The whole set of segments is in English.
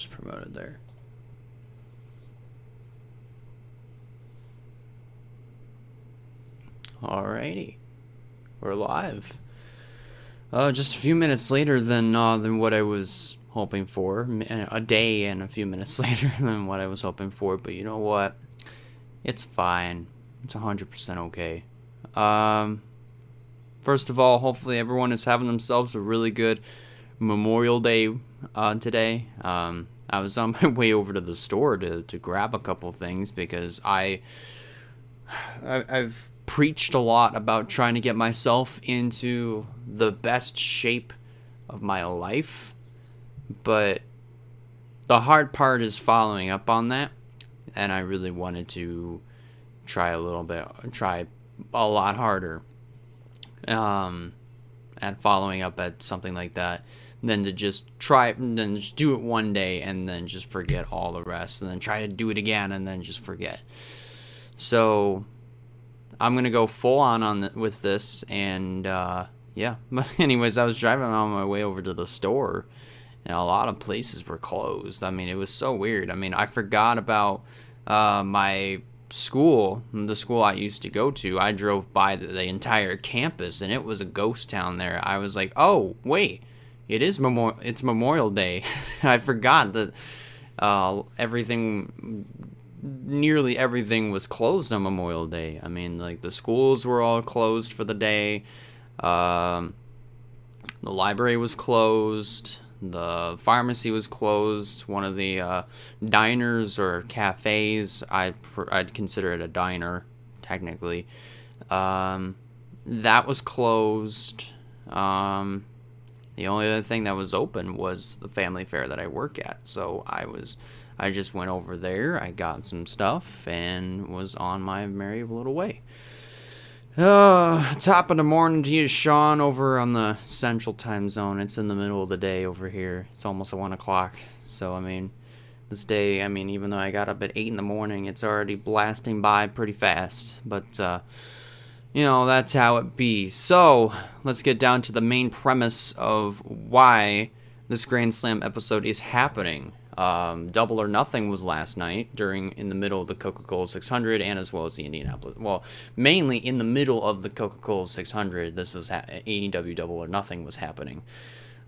just promoted there. Alrighty, we're live. Just a few minutes later than what I was hoping for. A day and a few minutes later than what I was hoping for. But you know what? It's fine. It's 100% okay. First of all, hopefully everyone is having themselves a really good Memorial Day today. I was on my way over to the store to grab a couple things because I've preached a lot about trying to get myself into the best shape of my life, but the hard part is following up on that, and I really wanted to try a lot harder at following up at something like that than to just do it one day and then just forget all the rest, and then try to do it again and then just forget. So I'm gonna go full on with this, and yeah. But anyways, I was driving on my way over to the store, and a lot of places were closed. I mean, it was so weird. I mean, I forgot about my school, the school I used to go to. I drove by the entire campus, and it was a ghost town there. I was like, oh wait, it's Memorial Day. I forgot that nearly everything was closed on Memorial Day. I mean, like, the schools were all closed for the day. The library was closed. The pharmacy was closed. One of the diners or cafes, I'd consider it a diner, technically, that was closed. The only other thing that was open was the family fair that I work at. So I just went over there, I got some stuff, and was on my merry little way. Top of the morning to you, Sean, over on the Central Time Zone. It's in the middle of the day over here. It's almost 1 o'clock. So, I mean, this day, even though I got up at 8 in the morning, it's already blasting by pretty fast. But, that's how it be. So, let's get down to the main premise of why this Grand Slam episode is happening. Double or Nothing was last night in the middle of the Coca-Cola 600, and as well as the Indianapolis. Well, mainly in the middle of the Coca-Cola 600, this is AEW Double or Nothing was happening.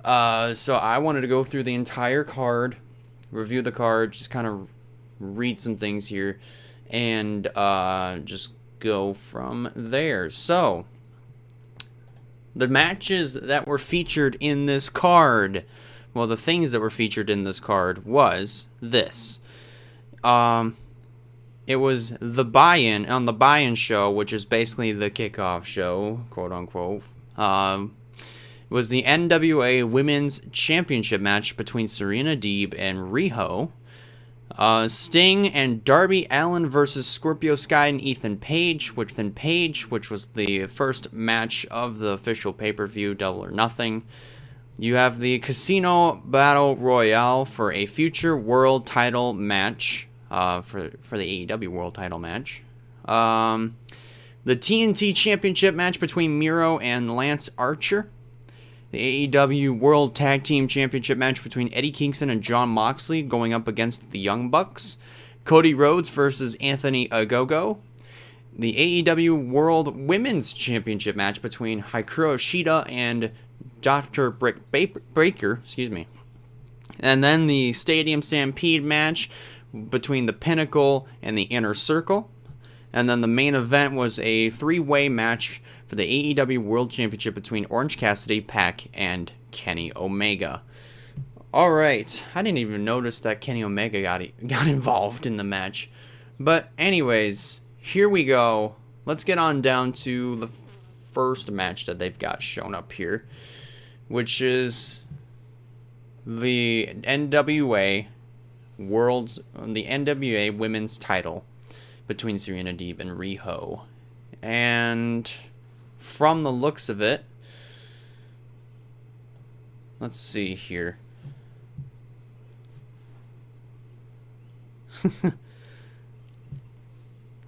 So I wanted to go through the entire card, review the card, just kind of read some things here, and just go from there. So, the matches that were featured in this card. Well, the things that were featured in this card was this. It was the buy-in, on the buy-in show, which is basically the kickoff show, quote-unquote. Was the NWA Women's Championship match between Serena Deeb and Riho. Sting and Darby Allen versus Scorpio Sky and Ethan Page, which was the first match of the official pay-per-view, Double or Nothing. You have the Casino Battle Royale for a future world title match, for the AEW world title match. The TNT Championship match between Miro and Lance Archer. The AEW World Tag Team Championship match between Eddie Kingston and Jon Moxley going up against the Young Bucks. Cody Rhodes versus Anthony Ogogo. The AEW World Women's Championship match between Hikaru Oshida and Dr. Britt Baker, and then the Stadium Stampede match between the Pinnacle and the Inner Circle, and then the main event was a 3-way match for the AEW World Championship between Orange Cassidy, Pac, and Kenny Omega. Alright, I didn't even notice that Kenny Omega got involved in the match, but anyways, here we go. Let's get on down to the first match that they've got shown up here, which is the NWA Women's title between Serena Deeb and Riho. And from the looks of it, let's see here.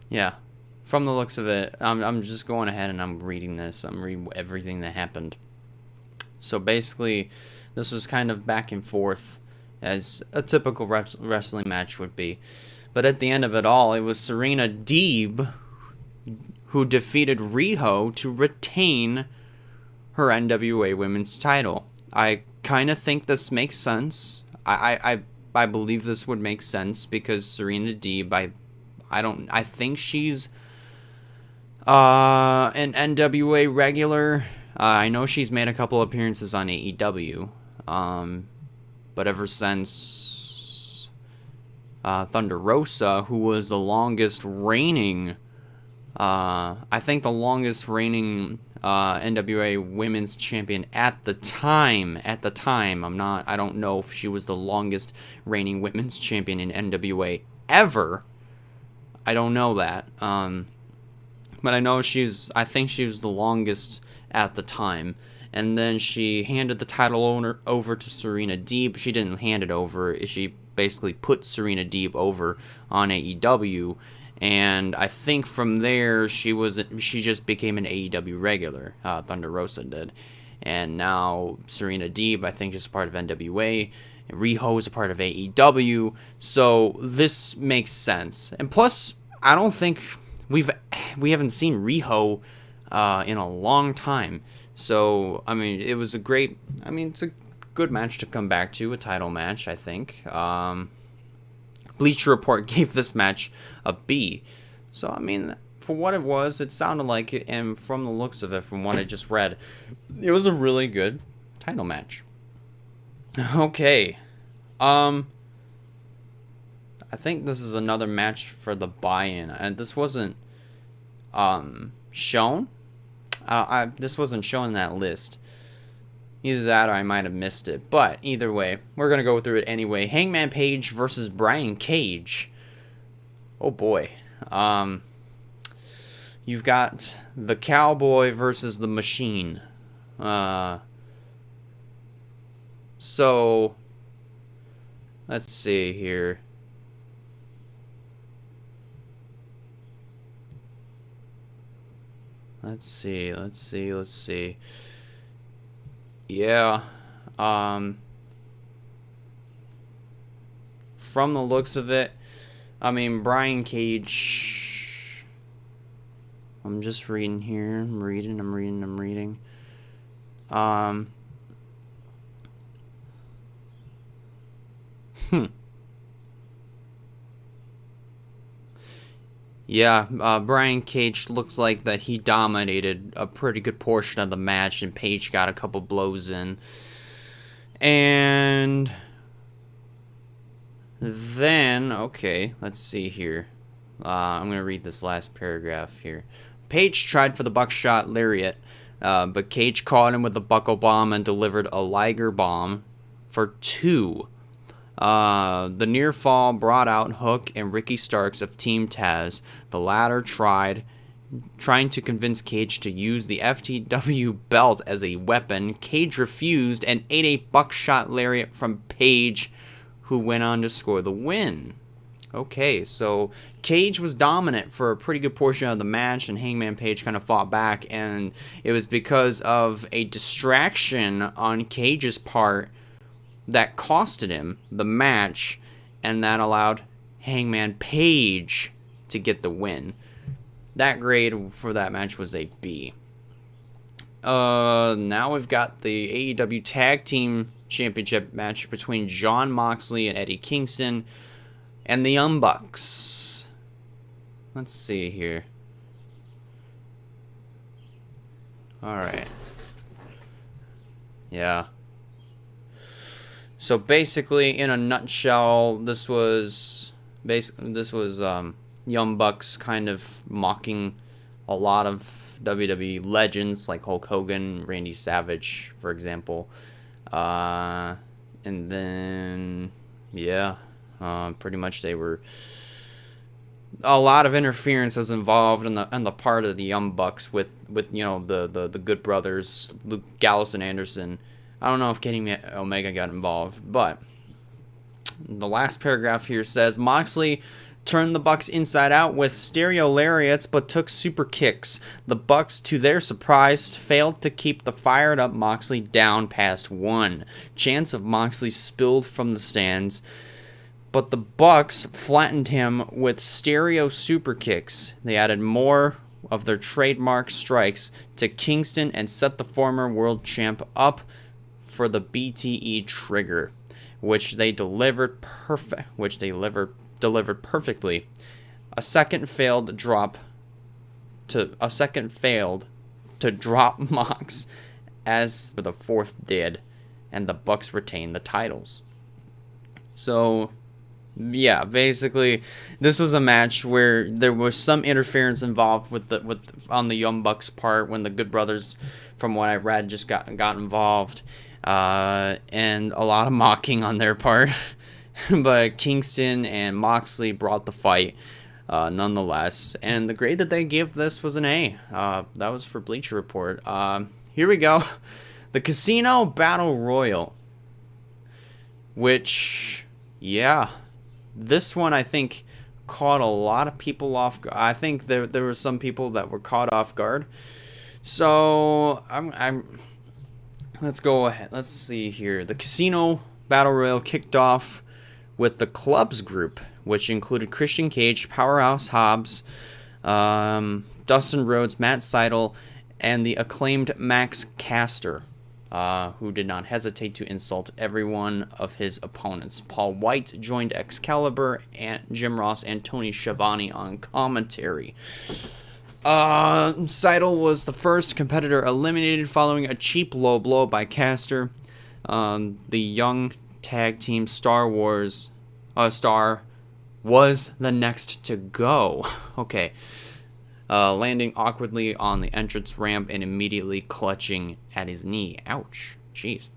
Yeah, from the looks of it, I'm just going ahead and I'm reading this. I'm reading everything that happened. So basically, this was kind of back and forth as a typical wrestling match would be. But at the end of it all, it was Serena Deeb who defeated Riho to retain her NWA Women's title. I kind of think this makes sense. I believe this would make sense because Serena Deeb, I think she's an NWA regular. I know she's made a couple appearances on AEW. But ever since Thunder Rosa, who was the longest reigning, I think the longest reigning NWA Women's Champion at the time. I don't know if she was the longest reigning Women's Champion in NWA ever. I don't know that. But I know I think she was the longest at the time. And then she handed the title over to Serena Deeb. She didn't hand it over. She basically put Serena Deeb over on AEW. And I think from there, she just became an AEW regular. Thunder Rosa did. And now Serena Deeb, I think, is a part of NWA. And Riho is a part of AEW. So this makes sense. And plus, I don't think we haven't seen Riho in a long time. So, I mean, it's a good match to come back to, a title match, I think. Bleacher Report gave this match a B. So, I mean, for what it was, it sounded like it, and from the looks of it, from what I just read, it was a really good title match. Okay. I think this is another match for the buy-in, and this wasn't shown. This wasn't shown in that list. Either that or I might have missed it. But either way, we're going to go through it anyway. Hangman Page versus Brian Cage. Oh boy. You've got the Cowboy versus the Machine. So, let's see here. Let's see. Yeah. From the looks of it, I mean, Brian Cage. I'm just reading here. I'm reading. Yeah, Brian Cage looks like that he dominated a pretty good portion of the match, and Page got a couple blows in. And then, okay, let's see here. I'm going to read this last paragraph here. Page tried for the buckshot lariat, but Cage caught him with the buckle bomb and delivered a Liger bomb for 2. The near fall brought out Hook and Ricky Starks of Team Taz. The latter trying to convince Cage to use the FTW belt as a weapon. Cage refused and ate a buckshot lariat from Page, who went on to score the win. Okay, so Cage was dominant for a pretty good portion of the match, and Hangman Page kind of fought back, and it was because of a distraction on Cage's part that costed him the match, and that allowed Hangman Page to get the win. That grade for that match was a B. Now we've got the AEW Tag Team Championship match between Jon Moxley and Eddie Kingston and the Young Bucks. Let's see here. Alright. Yeah. So basically, in a nutshell, this was Young Bucks kind of mocking a lot of WWE legends like Hulk Hogan, Randy Savage, for example. And then, yeah, pretty much they were... A lot of interference was involved on the part of the Young Bucks with the Good Brothers, Luke Gallows and Anderson. I don't know if Kenny Omega got involved, but the last paragraph here says Moxley turned the Bucks inside out with stereo lariats but took super kicks. The Bucks, to their surprise, failed to keep the fired up Moxley down past 1. Chants of Moxley spilled from the stands, but the Bucks flattened him with stereo super kicks. They added more of their trademark strikes to Kingston and set the former world champ up for the BTE trigger, which they delivered perfectly. A second failed to drop Mox, as the fourth did, and the Bucks retained the titles. So, yeah, basically, this was a match where there was some interference involved on the Young Bucks' part when the Good Brothers, from what I read, just got involved, and a lot of mocking on their part. But Kingston and Moxley brought the fight, nonetheless, and the grade that they gave this was an A. That was for Bleacher Report. Here we go, the Casino Battle Royal, which, yeah, this one I think caught a lot of people off guard. I think there were some people that were caught off guard. So let's go ahead. Let's see here. The Casino Battle Royal kicked off with the Clubs group, which included Christian Cage, Powerhouse Hobbs, Dustin Rhodes, Matt Sydal, and the acclaimed Max Caster, who did not hesitate to insult every one of his opponents. Paul White joined Excalibur, and Jim Ross, and Tony Schiavone on commentary. Sydal was the first competitor eliminated following a cheap low blow by Caster. The young tag team Star was the next to go. Okay. Landing awkwardly on the entrance ramp and immediately clutching at his knee. Ouch. Jeez.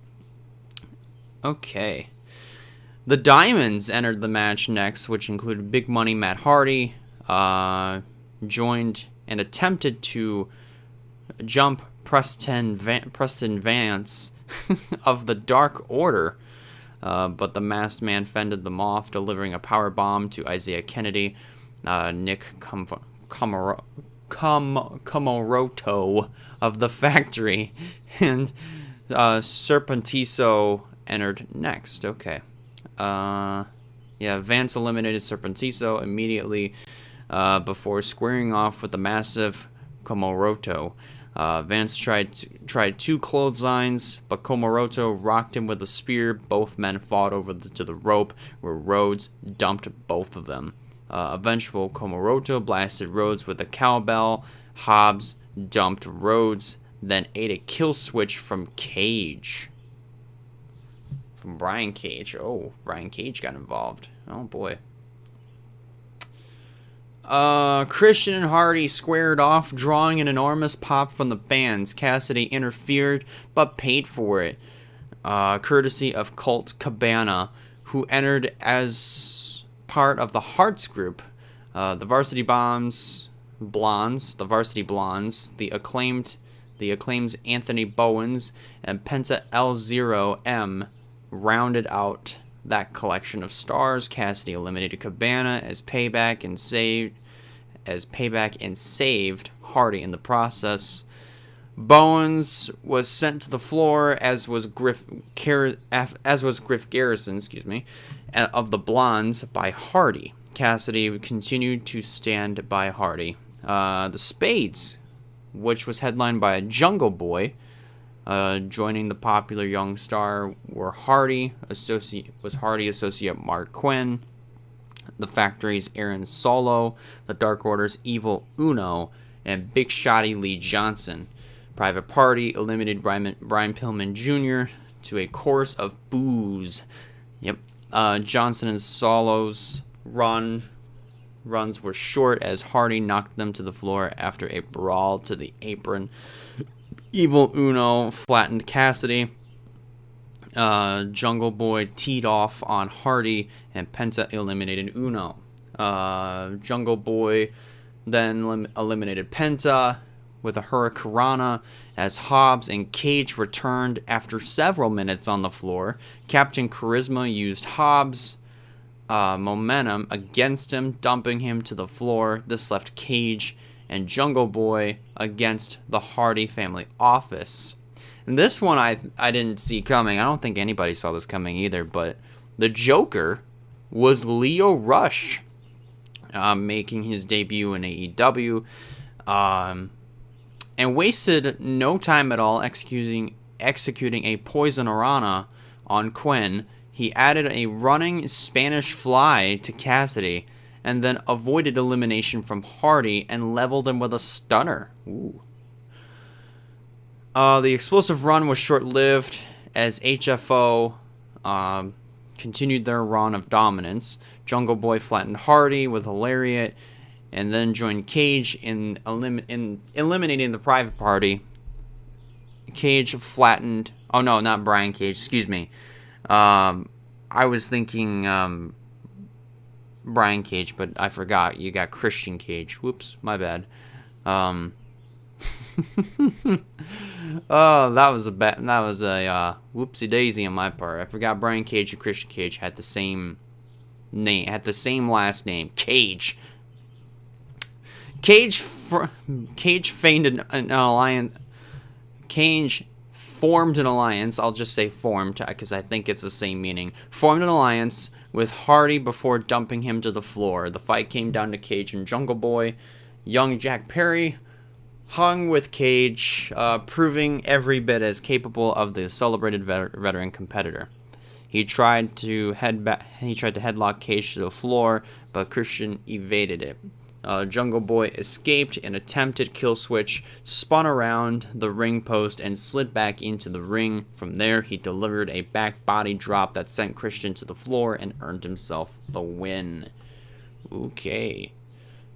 Okay. The Diamonds entered the match next, which included Big Money Matt Hardy, joined and attempted to jump Preston Vance of the Dark Order, but the Masked Man fended them off, delivering a power bomb to Isaiah Kennedy. Nick Komoroto of the Factory, and Serpentiso entered next. Okay. Vance eliminated Serpentiso immediately before squaring off with the massive Komoroto. Vance tried two clotheslines, but Komoroto rocked him with a spear. Both men fought over to the rope, where Rhodes dumped both of them. A vengeful Komoroto blasted Rhodes with a cowbell. Hobbs dumped Rhodes, then ate a kill switch from Cage. From Brian Cage. Oh, Brian Cage got involved. Oh, boy. Christian and Hardy squared off, drawing an enormous pop from the fans. Cassidy interfered, but paid for it, courtesy of Colt Cabana, who entered as part of the Hearts group. The Varsity Blondes, the acclaimed Anthony Bowens, and Penta L0M rounded out that collection of stars. Cassidy eliminated Cabana as payback and saved Hardy in the process. Bowens was sent to the floor, as was Griff Garrison, of the Blondes, by Hardy. Cassidy continued to stand by Hardy. The Spades, which was headlined by Jungle Boy, joining the popular young star, were Hardy associate Mark Quinn, the Factory's Aaron Solo, the Dark Order's Evil Uno, and Big Shotty Lee Johnson. Private Party eliminated Brian Pillman Jr. to a chorus of boos. Yep. Johnson and Solo's runs were short, as Hardy knocked them to the floor after a brawl to the apron. Evil Uno flattened Cassidy. Jungle Boy teed off on Hardy, and Penta eliminated Uno. Jungle Boy then eliminated Penta with a Hurricanrana, as Hobbs and Cage returned after several minutes on the floor. Captain Charisma used Hobbs momentum against him, dumping him to the floor. This left Cage and Jungle Boy against the Hardy family office. And this one I didn't see coming. I don't think anybody saw this coming either, but the Joker was Lio Rush, making his debut in AEW, and wasted no time at all executing a Poison Rana on Quinn. He added a running Spanish Fly to Cassidy, and then avoided elimination from Hardy and leveled him with a stunner. Ooh. The explosive run was short-lived as HFO continued their run of dominance. Jungle Boy flattened Hardy with a lariat, and then joined Cage in eliminating the Private Party. Cage flattened... Oh, no, not Brian Cage. Excuse me. I was thinking Brian Cage, but I forgot. You got Christian Cage. Whoops, my bad. Oh, that was a whoopsie daisy on my part. I forgot Brian Cage and Christian Cage had the same name, had the same last name, Cage. Cage feigned an alliance. Cage formed an alliance. I'll just say formed because I think it's the same meaning. Formed an alliance with Hardy before dumping him to the floor. The fight came down to Cage and Jungle Boy. Young Jack Perry hung with Cage, proving every bit as capable of the celebrated veteran competitor. He tried to headlock Cage to the floor, but Christian evaded it. Jungle Boy escaped an attempted kill switch, spun around the ring post, and slid back into the ring. From there, he delivered a back body drop that sent Christian to the floor and earned himself the win. Okay.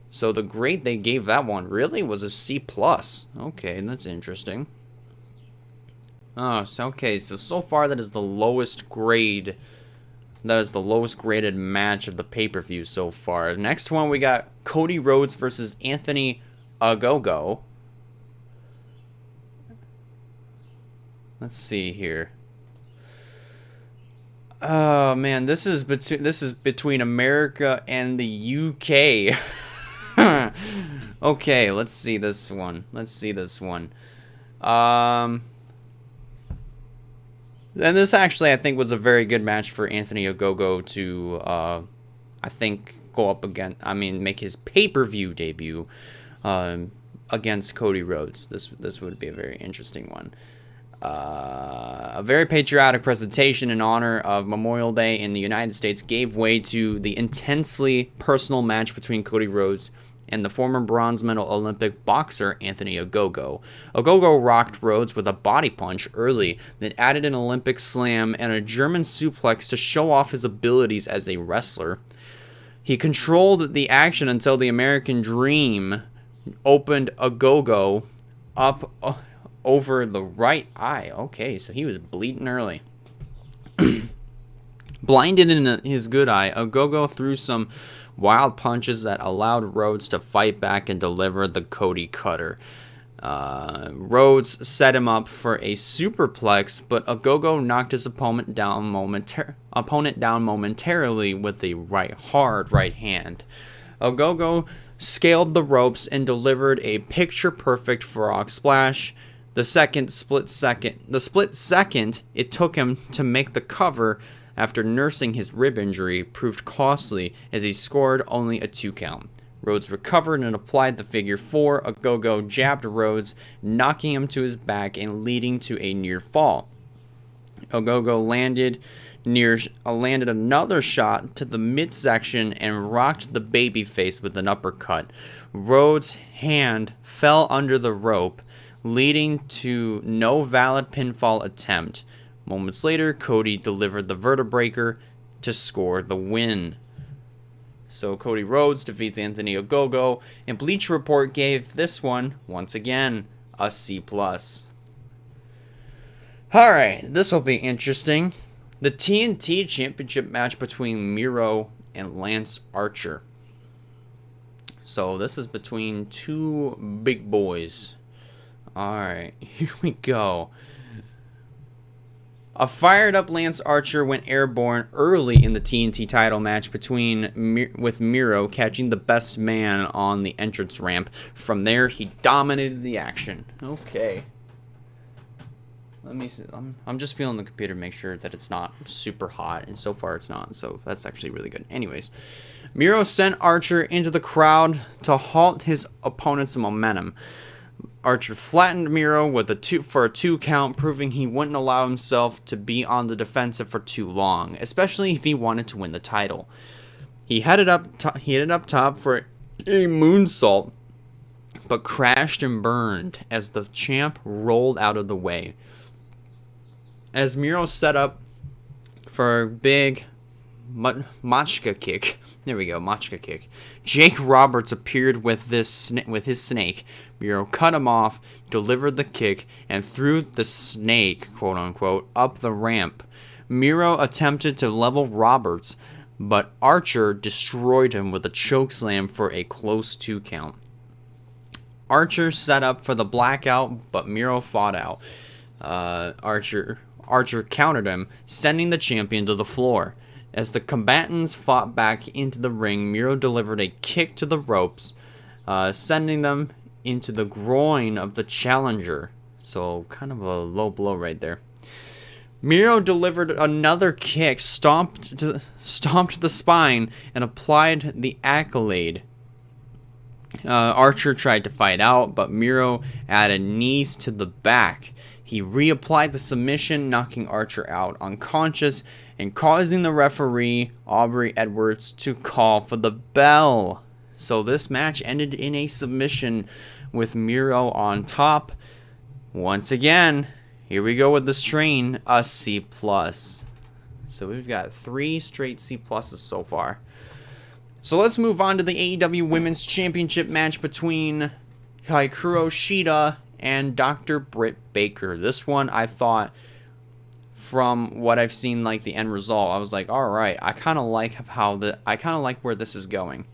So the grade they gave that one really was a C+. Okay, that's interesting. Oh, okay, so far that is the lowest grade. That is the lowest graded match of the pay-per-view so far. Next one, we got Cody Rhodes versus Anthony Ogogo. Let's see here. Oh man, this is between America and the UK. Okay, let's see this one. And this actually, I think, was a very good match for Anthony Ogogo to, I think, go up again. I mean, make his pay-per-view debut against Cody Rhodes. This would be a very interesting one. A very patriotic presentation in honor of Memorial Day in the United States gave way to the intensely personal match between Cody Rhodes and the former bronze medal Olympic boxer Anthony Ogogo. Ogogo rocked Rhodes with a body punch early, then added an Olympic slam and a German suplex to show off his abilities as a wrestler. He controlled the action until the American Dream opened Ogogo up over the right eye. Okay, so he was bleeding early. Blinded in his good eye, Ogogo threw some wild punches that allowed Rhodes to fight back and deliver the Cody Cutter. Rhodes set him up for a superplex, but Ogogo knocked his opponent down momentarily with a hard right hand. Ogogo scaled the ropes and delivered a picture-perfect frog splash. The split second it took him to make the cover after nursing his rib injury proved costly as he scored only a 2 count. Rhodes recovered and applied the figure 4. Ogogo jabbed Rhodes, knocking him to his back and leading to a near fall. Ogogo landed another shot to the midsection and rocked the babyface with an uppercut. Rhodes' hand fell under the rope, leading to no valid pinfall attempt. Moments later, Cody delivered the vertebraker to score the win. So Cody Rhodes defeats Anthony Ogogo, and Bleacher Report gave this one, once again, a C+. Alright, this will be interesting. The TNT Championship match between Miro and Lance Archer. So this is between two big boys. Alright, here we go. A fired-up Lance Archer went airborne early in the TNT title match with Miro catching the best man on the entrance ramp. From there, he dominated the action. Okay. Let me see. I'm just feeling the computer to make sure that it's not super hot, and so far it's not, so that's actually really good. Anyways, Miro sent Archer into the crowd to halt his opponent's momentum. Archer flattened Miro with a 2 count, proving he wouldn't allow himself to be on the defensive for too long, especially if he wanted to win the title. He headed up top for a moonsault, but crashed and burned as the champ rolled out of the way. As Miro set up for a big Machka kick, there we go, Machka kick, Jake Roberts appeared with his snake. Miro cut him off, delivered the kick, and threw the snake, quote unquote, up the ramp. Miro attempted to level Roberts, but Archer destroyed him with a chokeslam for a close 2 count. Archer set up for the blackout, but Miro fought out. Archer countered him, sending the champion to the floor. As the combatants fought back into the ring, Miro delivered a kick to the ropes, sending them into the groin of the challenger. So, kind of a low blow right there. Miro delivered another kick, stomped the spine, and applied the accolade. Archer tried to fight out, but Miro added knees to the back. He reapplied the submission, knocking Archer out unconscious and causing the referee, Aubrey Edwards, to call for the bell. So this match ended in a submission with Miro on top. Once again, here we go with this train, a C+. So we've got 3 straight C+ so far. So let's move on to the AEW Women's Championship match between Hikaru Oshida and Dr. Brit Baker. This one, I thought, from what I've seen, like the end result, I was like, all right, I kind of like where this is going.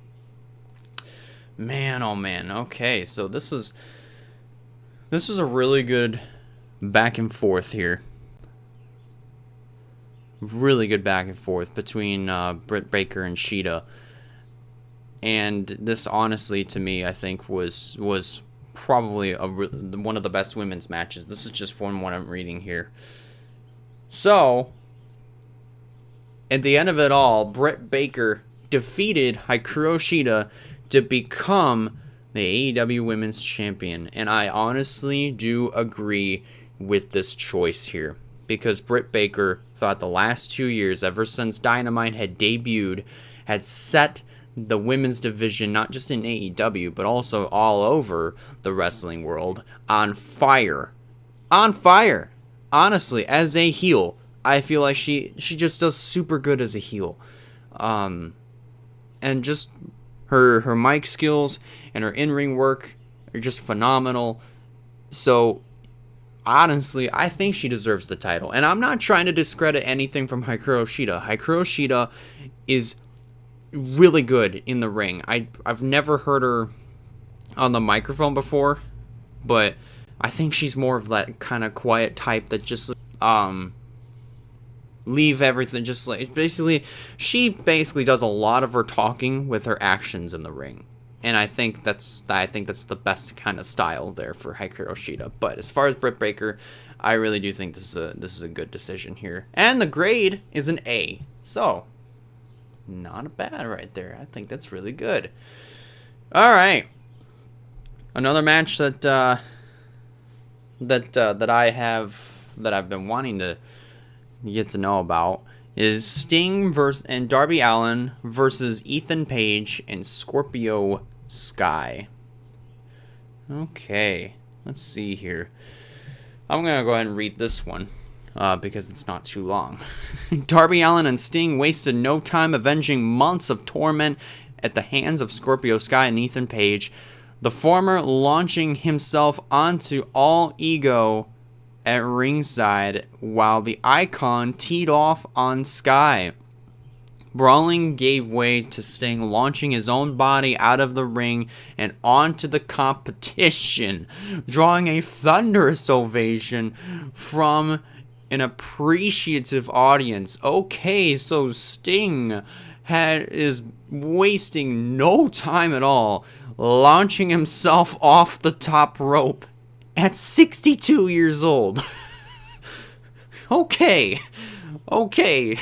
Man, oh man. Okay, so this was a really good back and forth here. Really good back and forth between Brit Baker and Shida. And this, honestly, to me, I think was probably one of the best women's matches. This is just one what I'm reading here. So, at the end of it all, Brit Baker defeated Hikaru Oshida to become the AEW Women's Champion. And I honestly do agree with this choice here. Because Brit Baker thought the last 2 years, ever since Dynamite had debuted, had set the women's division, not just in AEW, but also all over the wrestling world, on fire. On fire! Honestly, as a heel, I feel like she just does super good as a heel. And just her mic skills and her in-ring work are just phenomenal. So, honestly, I think she deserves the title. And I'm not trying to discredit anything from Hikaru Oshida. Hikaru Oshida is really good in the ring. I've never heard her on the microphone before, but I think she's more of that kind of quiet type that just leave everything, just like she basically does a lot of her talking with her actions in the ring. And I think that's the best kind of style there for Hikaru Oshida. But as far as Brit Baker, I really do think this is a good decision here. And the grade is an A. So, not bad right there. I think that's really good. All right. Another match that I've been wanting to get to know about is Sting and Darby Allen versus Ethan Page and Scorpio Sky. Okay, let's see here. I'm gonna go ahead and read this one because it's not too long. Darby Allen and Sting wasted no time avenging months of torment at the hands of Scorpio Sky and Ethan Page, the former launching himself onto All Ego at ringside while the Icon teed off on Sky. Brawling gave way to Sting launching his own body out of the ring and onto the competition, drawing a thunderous ovation from an appreciative audience. Okay, so Sting is wasting no time at all, launching himself off the top rope at 62 years old. Okay. Okay,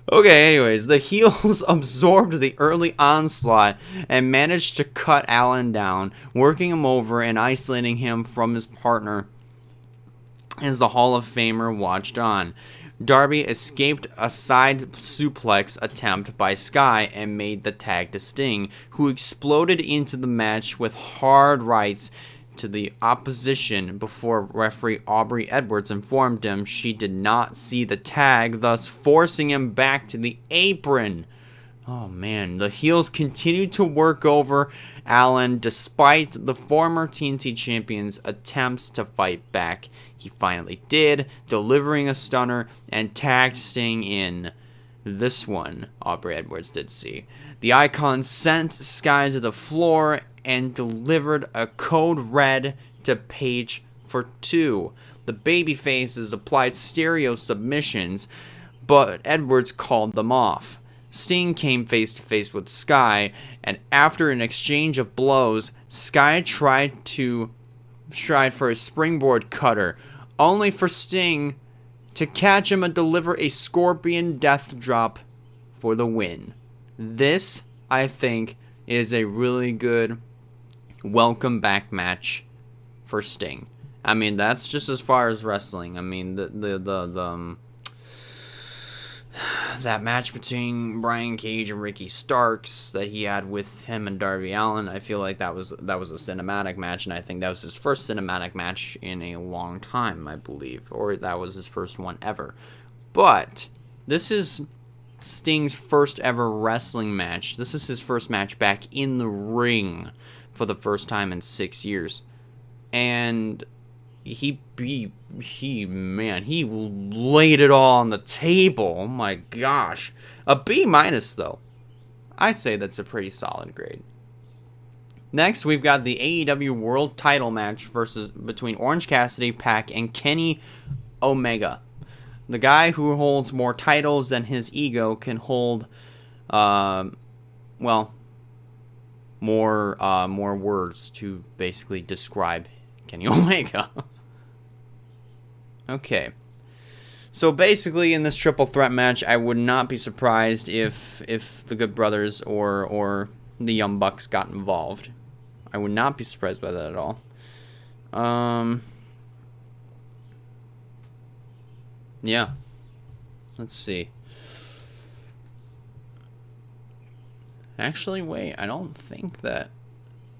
anyways, the heels absorbed the early onslaught and managed to cut Allen down, working him over and isolating him from his partner as the Hall of Famer watched on. Darby escaped a side suplex attempt by Sky and made the tag to Sting, who exploded into the match with hard rights to the opposition before referee Aubrey Edwards informed him she did not see the tag, thus forcing him back to the apron. Oh man, the heels continued to work over Allen despite the former TNT champion's attempts to fight back. He finally did, delivering a stunner and tagged Sting in. This one, Aubrey Edwards did see. The Icon sent Sky to the floor and delivered a code red to Page for 2. The babyfaces applied stereo submissions, but Edwards called them off. Sting came face to face with Sky, and after an exchange of blows, Sky tried for a springboard cutter, only for Sting to catch him and deliver a Scorpion death drop for the win. This, I think, is a really good welcome back match for Sting. I mean, that's just as far as wrestling. I mean, that match between Brian Cage and Ricky Starks that he had with him and Darby Allen, I feel like that was a cinematic match, and I think that was his first cinematic match in a long time, I believe, or that was his first one ever. But this is Sting's first ever wrestling match. This is his first match back in the ring for the first time in 6 years, and he laid it all on the table. Oh my gosh. A B- though. I'd say that's a pretty solid grade. Next, we've got the AEW World Title match between Orange Cassidy, Pac, and Kenny Omega. The guy who holds more titles than his ego can hold, more words to basically describe Kenny Omega. Okay. So basically in this triple threat match, I would not be surprised if the Good Brothers or the Young Bucks got involved. I would not be surprised by that at all. Yeah. Let's see. Actually, wait, I don't think that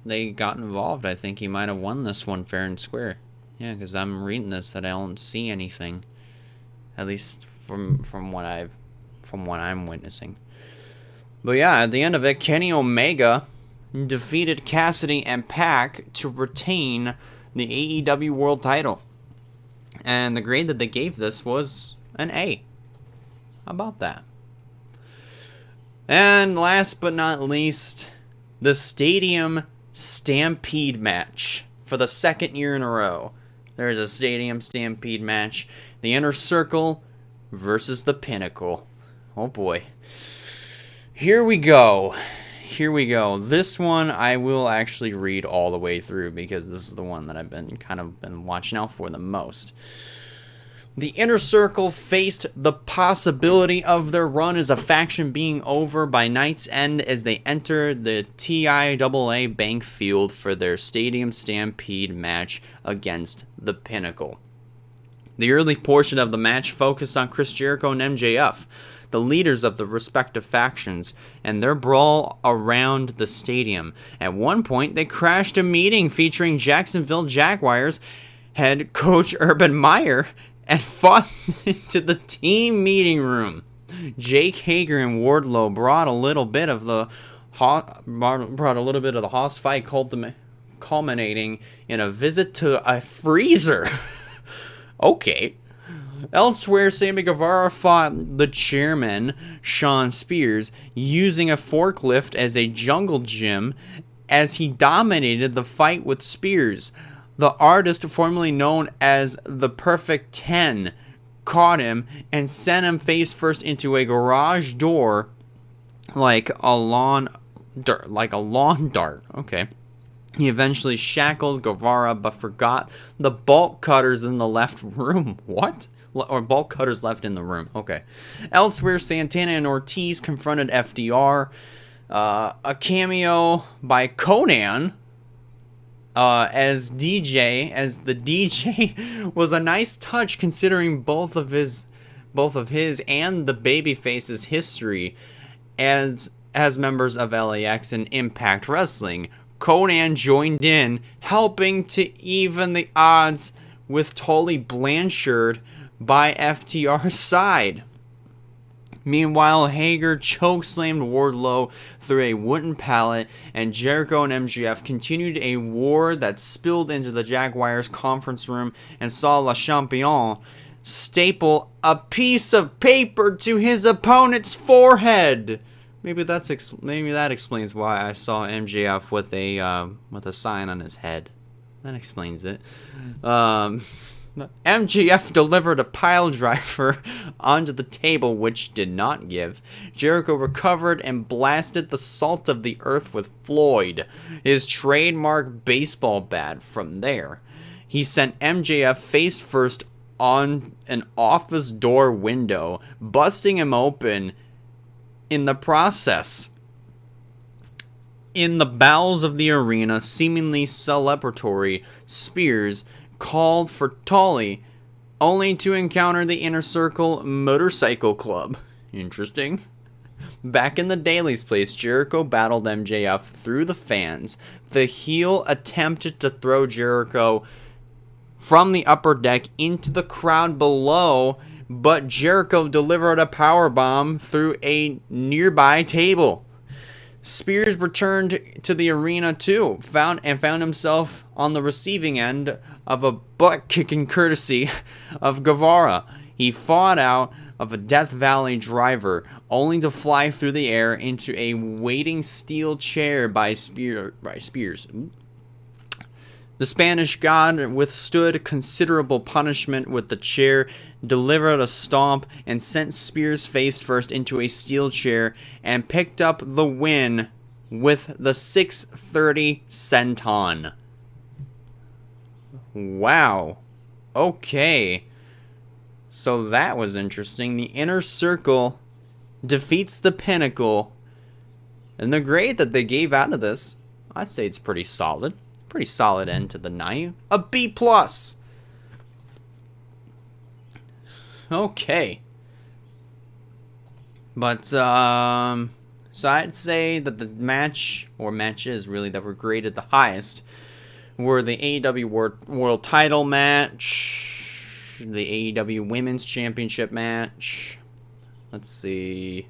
they got involved. I think he might have won this one fair and square. Yeah, because I'm reading this that I don't see anything, at least from what I'm witnessing. But yeah, at the end of it, Kenny Omega defeated Cassidy and Pac to retain the AEW World Title, and the grade that they gave this was an A. How about that? And last but not least, the Stadium Stampede match for the second year in a row. There's a Stadium Stampede match. The Inner Circle versus the Pinnacle. Oh boy. Here we go. This one I will actually read all the way through because this is the one that I've been watching out for the most. The Inner Circle faced the possibility of their run as a faction being over by night's end as they enter the TIAA Bank Field for their Stadium Stampede match against the Pinnacle. The early portion of the match focused on Chris Jericho and MJF, the leaders of the respective factions, and their brawl around the stadium. At one point, they crashed a meeting featuring Jacksonville Jaguars head coach Urban Meyer and fought into the team meeting room. Jake Hager and Wardlow brought a little bit of the hoss fight culminating in a visit to a freezer. Okay. Elsewhere, Sammy Guevara fought the chairman, Shawn Spears, using a forklift as a jungle gym as he dominated the fight with Spears. The artist, formerly known as the Perfect 10, caught him and sent him face first into a garage door like a lawn dart. Okay. He eventually shackled Guevara, but forgot the bolt cutters in the left room. What? Or bolt cutters left in the room. Okay. Elsewhere, Santana and Ortiz confronted FDR. A cameo by Conan as the DJ was a nice touch, considering both of his and the babyface's history as members of LAX and Impact Wrestling. Conan joined in, helping to even the odds with Tully Blanchard by FTR's side. Meanwhile, Hager chokeslammed Wardlow through a wooden pallet, and Jericho and MJF continued a war that spilled into the Jaguars' conference room and saw Le Champion staple a piece of paper to his opponent's forehead. Maybe that explains why I saw MJF with a sign on his head. That explains it. MJF delivered a pile driver onto the table, which did not give. Jericho recovered and blasted the salt of the earth with Floyd, his trademark baseball bat. From there, he sent MJF face first on an office door window, busting him open in the process. In the bowels of the arena, seemingly celebratory, Spears called for Tully, only to encounter the Inner Circle Motorcycle Club. Interesting. Back in the Daily's place, Jericho battled MJF through the fans. The heel attempted to throw Jericho from the upper deck into the crowd below, but Jericho delivered a powerbomb through a nearby table. Spears returned to the arena too, found himself on the receiving end of a butt-kicking courtesy of Guevara. He fought out of a Death Valley driver, only to fly through the air into a waiting steel chair by Spears. The Spanish God withstood considerable punishment with the chair, delivered a stomp, and sent Spears face first into a steel chair, and picked up the win with the 630 senton. Wow. Okay. So that was interesting. The Inner Circle defeats the Pinnacle. And the grade that they gave out of this, I'd say it's pretty solid. Pretty solid end to the night. A B+. Okay. But, so I'd say that the matches really that were graded the highest were the AEW World Title match, the AEW Women's Championship match. Let's see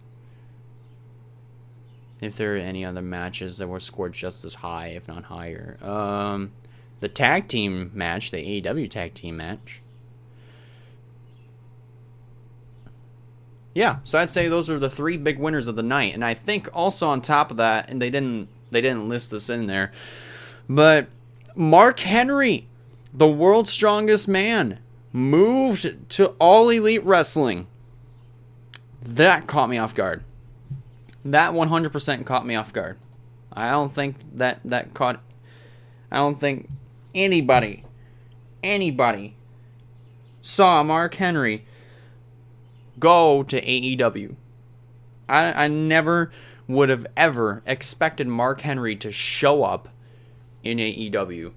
if there are any other matches that were scored just as high, if not higher. The tag team match, the AEW tag team match. Yeah, so I'd say those are the three big winners of the night. And I think also on top of that, and they didn't list this in there, but Mark Henry, the world's strongest man, moved to All Elite Wrestling. That caught me off guard. That 100% caught me off guard. I don't think I don't think anybody saw Mark Henry go to AEW. I never would have ever expected Mark Henry to show up in AEW.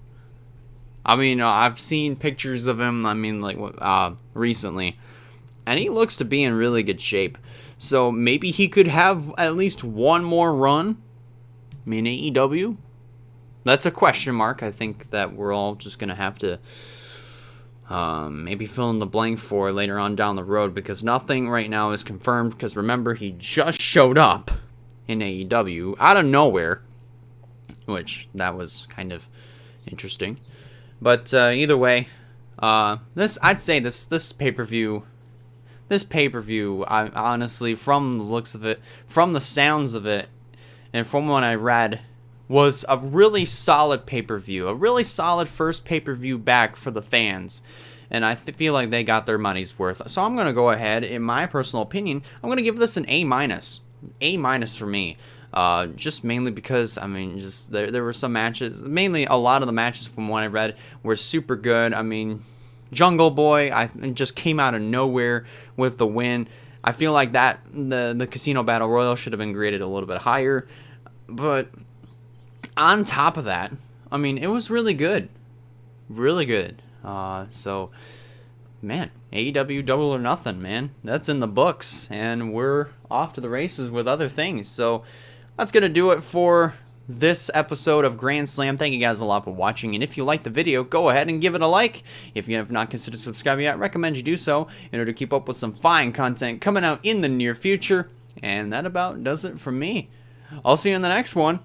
I mean, I've seen pictures of him, recently, and he looks to be in really good shape. So maybe he could have at least one more run in AEW. That's a question mark. I think that we're all just going to have to maybe fill in the blank for later on down the road, because nothing right now is confirmed, because remember, he just showed up in AEW out of nowhere, which that was kind of interesting. But either way, I'd say this pay-per-view, I honestly, from the looks of it, from the sounds of it, and from what I read was a really solid pay-per-view, a really solid first pay-per-view back for the fans. And I feel like they got their money's worth. So I'm going to go ahead, in my personal opinion, I'm going to give this an A-. A- for me. Just mainly because, I mean, just there were some matches, mainly a lot of the matches from what I read were super good. I mean, Jungle Boy, just came out of nowhere with the win. I feel like that the Casino Battle Royal should have been graded a little bit higher. But on top of that, I mean, it was really good. Really good. So, man, AEW Double or Nothing, man. That's in the books, and we're off to the races with other things. So, that's going to do it for this episode of Grand Slam. Thank you guys a lot for watching, and if you like the video, go ahead and give it a like. If you have not considered subscribing yet, I recommend you do so in order to keep up with some fine content coming out in the near future. And that about does it for me. I'll see you in the next one.